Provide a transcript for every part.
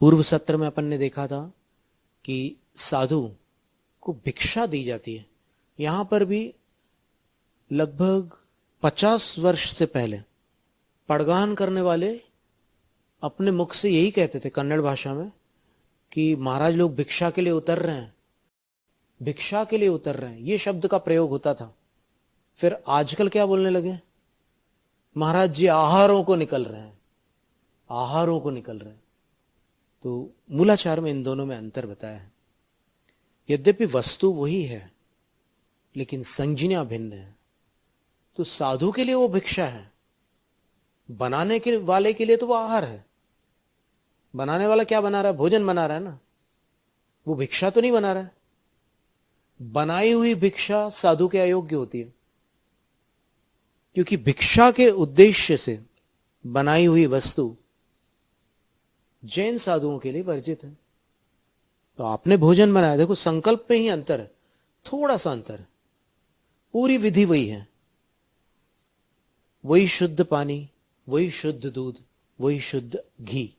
पूर्व सत्र में अपन ने देखा था कि साधु को भिक्षा दी जाती है। यहां पर भी लगभग 50 वर्ष से पहले पड़गान करने वाले अपने मुख से यही कहते थे कन्नड़ भाषा में कि महाराज लोग भिक्षा के लिए उतर रहे हैं, भिक्षा के लिए उतर रहे हैं, ये शब्द का प्रयोग होता था। फिर आजकल क्या बोलने लगे, महाराज जी आहारों को निकल रहे हैं, आहारों को निकल रहे हैं। तो मूलाचार में इन दोनों में अंतर बताया है। यद्यपि वस्तु वही है लेकिन संज्ञा भिन्न है। तो साधु के लिए वो भिक्षा है, बनाने के वाले के लिए तो वो आहार है। बनाने वाला क्या बना रहा है, भोजन बना रहा है ना, वो भिक्षा तो नहीं बना रहा है। बनाई हुई भिक्षा साधु के अयोग्य होती है, क्योंकि भिक्षा के उद्देश्य से बनाई हुई वस्तु जैन साधुओं के लिए वर्जित है। तो आपने भोजन बनाया, देखो संकल्प में ही अंतर है, थोड़ा सा अंतर है, पूरी विधि वही है, वही शुद्ध पानी, वही शुद्ध दूध, वही शुद्ध घी।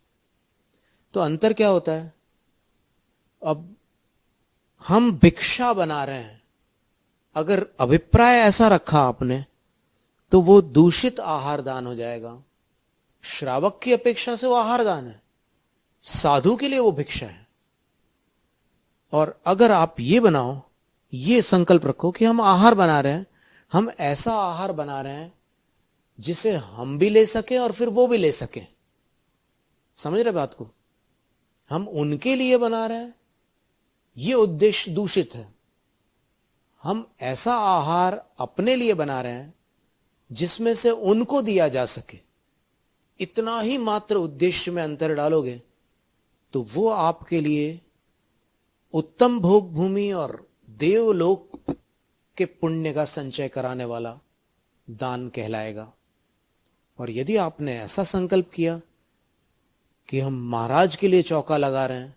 तो अंतर क्या होता है, अब हम भिक्षा बना रहे हैं, अगर अभिप्राय ऐसा रखा आपने तो वो दूषित आहार दान हो जाएगा। श्रावक की अपेक्षा से वो आहार दान है, साधु के लिए वो भिक्षा है। और अगर आप ये बनाओ, ये संकल्प रखो कि हम आहार बना रहे हैं, हम ऐसा आहार बना रहे हैं जिसे हम भी ले सके और फिर वो भी ले सके, समझ रहे बात को, हम उनके लिए बना रहे हैं, ये उद्देश्य दूषित है। हम ऐसा आहार अपने लिए बना रहे हैं जिसमें से उनको दिया जा सके, इतना ही मात्र उद्देश्य में अंतर डालोगे तो वो आपके लिए उत्तम भोग भूमि और देवलोक के पुण्य का संचय कराने वाला दान कहलाएगा। और यदि आपने ऐसा संकल्प किया कि हम महाराज के लिए चौका लगा रहे हैं,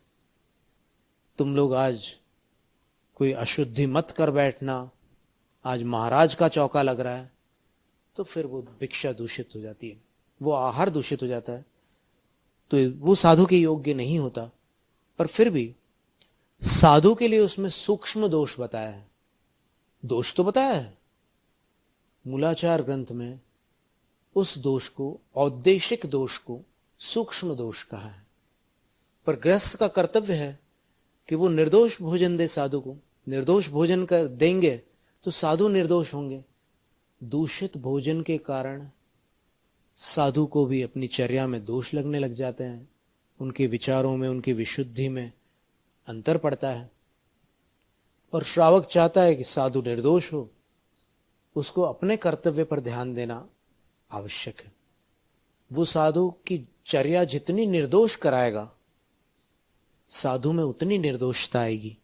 तुम लोग आज कोई अशुद्धि मत कर बैठना, आज महाराज का चौका लग रहा है, तो फिर वो भिक्षा दूषित हो जाती है, वो आहार दूषित हो जाता है, तो वो साधु के योग्य नहीं होता। पर फिर भी साधु के लिए उसमें सूक्ष्म दोष बताया है। दोष तो बताया है मूलाचार ग्रंथ में, उस दोष को, औद्देशिक दोष को सूक्ष्म दोष कहा है। पर गृहस्थ का कर्तव्य है कि वो निर्दोष भोजन दे साधु को। निर्दोष भोजन कर देंगे तो साधु निर्दोष होंगे। दूषित भोजन के कारण साधु को भी अपनी चर्या में दोष लगने लग जाते हैं, उनके विचारों में, उनकी विशुद्धि में अंतर पड़ता है। और श्रावक चाहता है कि साधु निर्दोष हो, उसको अपने कर्तव्य पर ध्यान देना आवश्यक है। वो साधु की चर्या जितनी निर्दोष कराएगा, साधु में उतनी निर्दोषता आएगी।